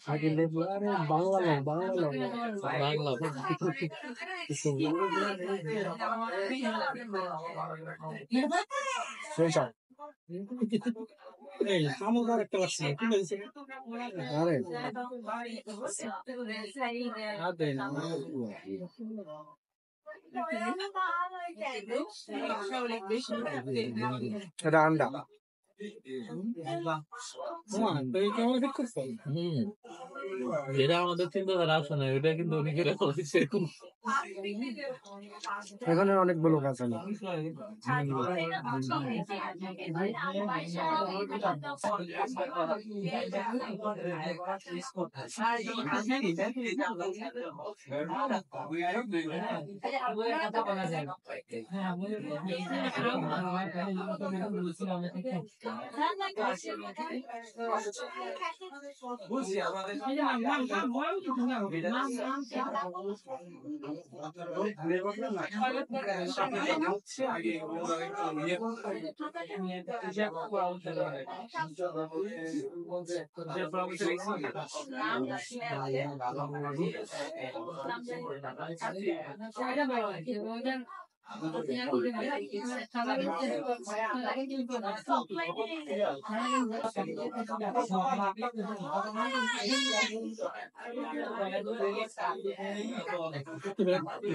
আগে লেবু আরে বাংলা না বাংলা বাংলা এই সামুদার একটা লাগছে কি হয়েছে আরে আরে না রান্ডা এটা আমাদের চিন্তাধারা আসে না, এটা কিন্তু অনেকের এখানে অনেকগুলো লোক আছে না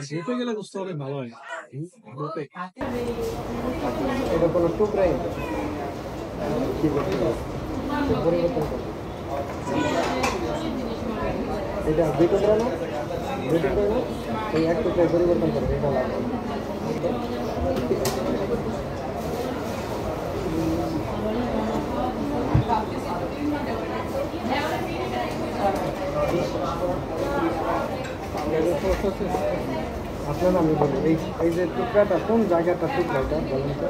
যেতে গেলে বুঝতে হবে ভালো হয় এটা কোনো টুকরাই পরিবর্তন করে এটা দুই টুকরা না এই এক টুকরায় পরিবর্তন করবে এটা লাভ আপনার আমি বলি এই যে টুকরাটা কোন জায়গাটা টুকরাটা বলেন তো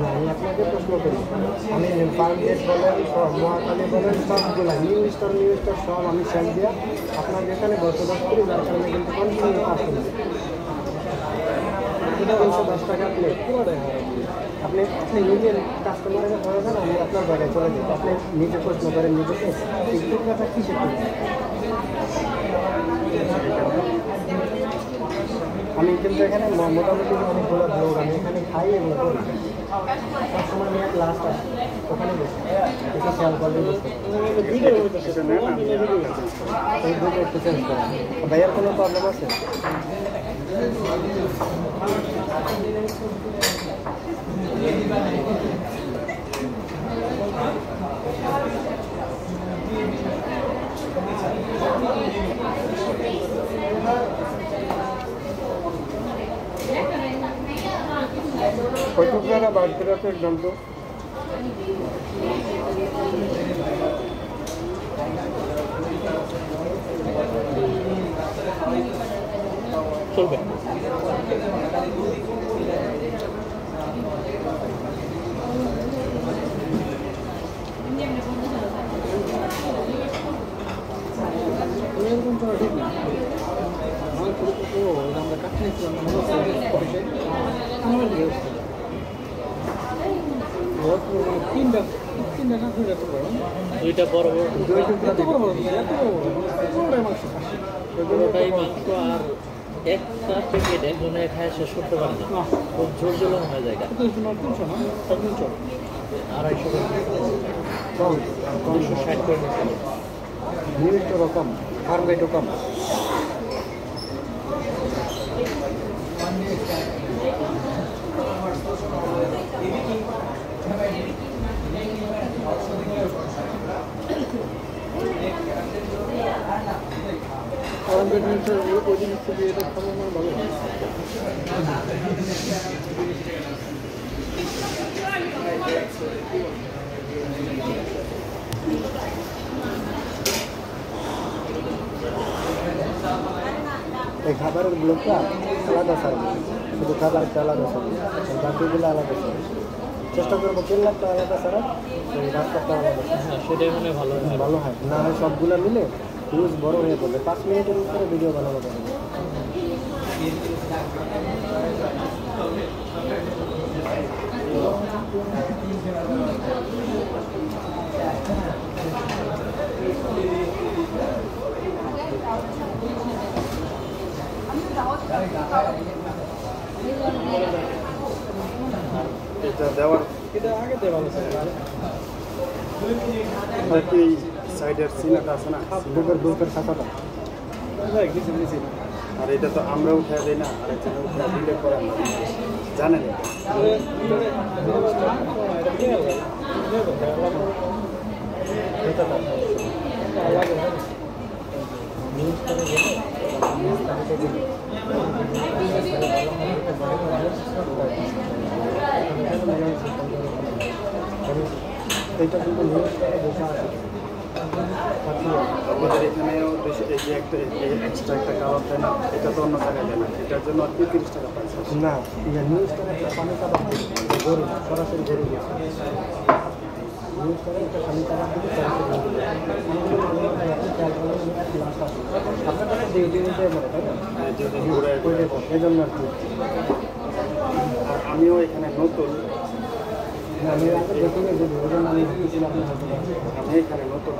আমি আপনাকে প্রশ্ন করি আমি ফার্মগেট বলেন মহাখালী বলেন সবগুলো নিউ স্টোর সব আমি সেল দিয়া আপনার যেখানে বসবাস করি যার কারণে কিন্তু কন্টিনিউ কাজ করি 310 টাকা প্লেট আপনি নিজে কাস্টমারের ধরে দেন আমি আপনার জায়গায় চলে যাই আপনি নিজে প্রশ্ন করেন নিজেকে এই টুকরাটা কিসে করি আমি কিন্তু এখানে মোটামুটি অনেকগুলো ব্লগ আমি এখানে খাই এগুলো করি সবসময় আমি এক লাস্ট আসি ওখানে বসি একটু খেয়াল করলে এই দুটো একটু চেঞ্জ করেন ভাইয়ার কোনো প্রবলেম আছে কত টাকা বাদ দিতে একদম তো চলবে আমরা কাছে দুইটা বড় পুরোটাই মাংস আর একটা প্যাকেট একজনে খায় শেষ করতে পারে না খুব ঝোল ঝোল হয়ে যায় 250 260 করে নির্দিষ্ট রকম ফার্মেটও কম এই খাবারের ব্লকটা আলাদা সার্ভিস শুধু খাবারটা আলাদা সার্ভিস বাকিগুলো আলাদা সার্ভিস চেষ্টা করবো 3 লাখ টাকা আলাদা ছাড়া এই রাস্তাটা আলাদা সেটাই মনে ভালো হয় না হয় সবগুলো মিলে নিউজ বড় হয়ে পড়বে 5 মিনিটের উপরে ভিডিও বানানো যাবে এটা দেওয়ার এটা আগে দেওয়া ভালো ছিল আর কি সাইডের সিনাটা আছে না বুকের খাতাটা কিছু আর এটা তো আমরা উঠে দিই না আর একজন উঠে দিলে করে না জানেন এটা কিন্তু নিউজ করে বোঝা আছে আমাদের এখানেও এই যে একটা এক্সট্রা একটা কালার দেয় না এটা তো অন্য জায়গায় দেয় না এটার জন্য আর 30 টাকা পাইছে না নিউজ করে একটা পানি কালার গরু সরাসরি গরু নিউজ করে একটা পানি কালার দিলে আপনার কাছে ডিউটি নিতে পারে তাই না এই জন্য আর কি আর আমিও এখানে নতুন আমি আগে দেখুন যে ওজন আমি ভাবতেছিলাম আমি এখানে নতুন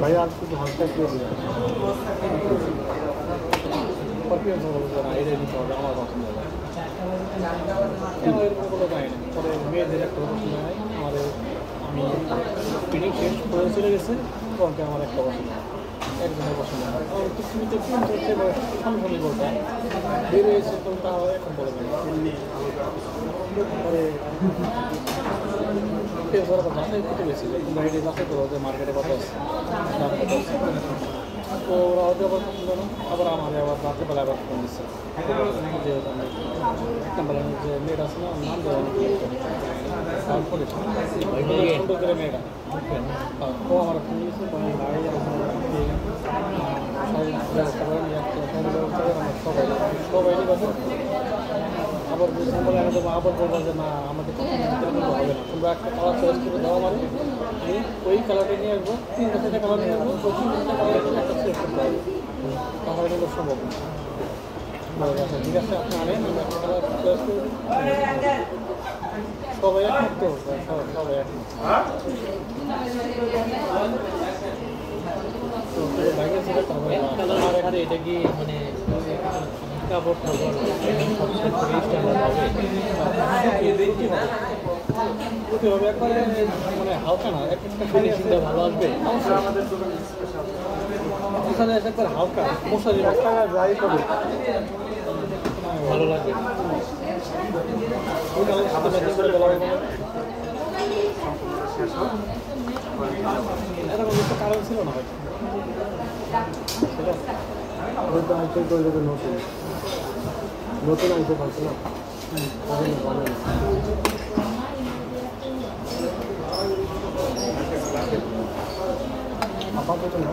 ভাইয়া আর কিছু হালকা দিয়ে দিন আমার পছন্দ হয় এরকম কোনো পাই না পরে মেয়েদের একটা পছন্দ হয় আমাদের আমি ট্রেনিং শেষ করে চলে গেছে তখন আমার একটা পছন্দ হয় একজনের পছন্দ হয় আর পৃথিবীতে কোন হচ্ছে সামসামি বলতে বের হয়েছে তো তা এখন বলে পরে বাসায় খেতে গেছিল বাইরে বাসায় তো মার্কেটে কত আছে দাম কত আছে তো ওরা ওদের আবার পছন্দ না আবার আমার আবার রাত্রেবেলা আবার ফোন দিচ্ছে যে একটা বলেন যে মেয়েটা আছে না নাম দেওয়া তারপরে সুন্দর করে মেয়েটা ও আমার ফোন দিচ্ছে সবাই আবার বুঝতে বলে আমি দেবো আবার বলবো যে না আমাদের হবে না তোমরা একটা কালার চয়েস করে দাও মানে আমি ওই কালারটা নিয়ে আসবো 3-4টা কালার নিয়ে আসবো ওই 3-4টা কালার একটা সিলেক্ট করতে হবে তাহলে কিন্তু সম্ভব না ঠিক আছে আপনি আনেন আমি একটা কালার চয়েস করে সবাই একমত তো সবাই একমত আর এটা কি মানে কাপড় টাপড় হবে একবারে মানে হালকা না একটা ফিনিশিংটা ভালো আসবে একবার হালকা মশারি ড্রাই করে ভালো লাগবে এরকম একটা কারণ ছিল না হয়তো ওইটা আইসে করলে তো নতুন নতুন আইসে পারছে না আপাতত না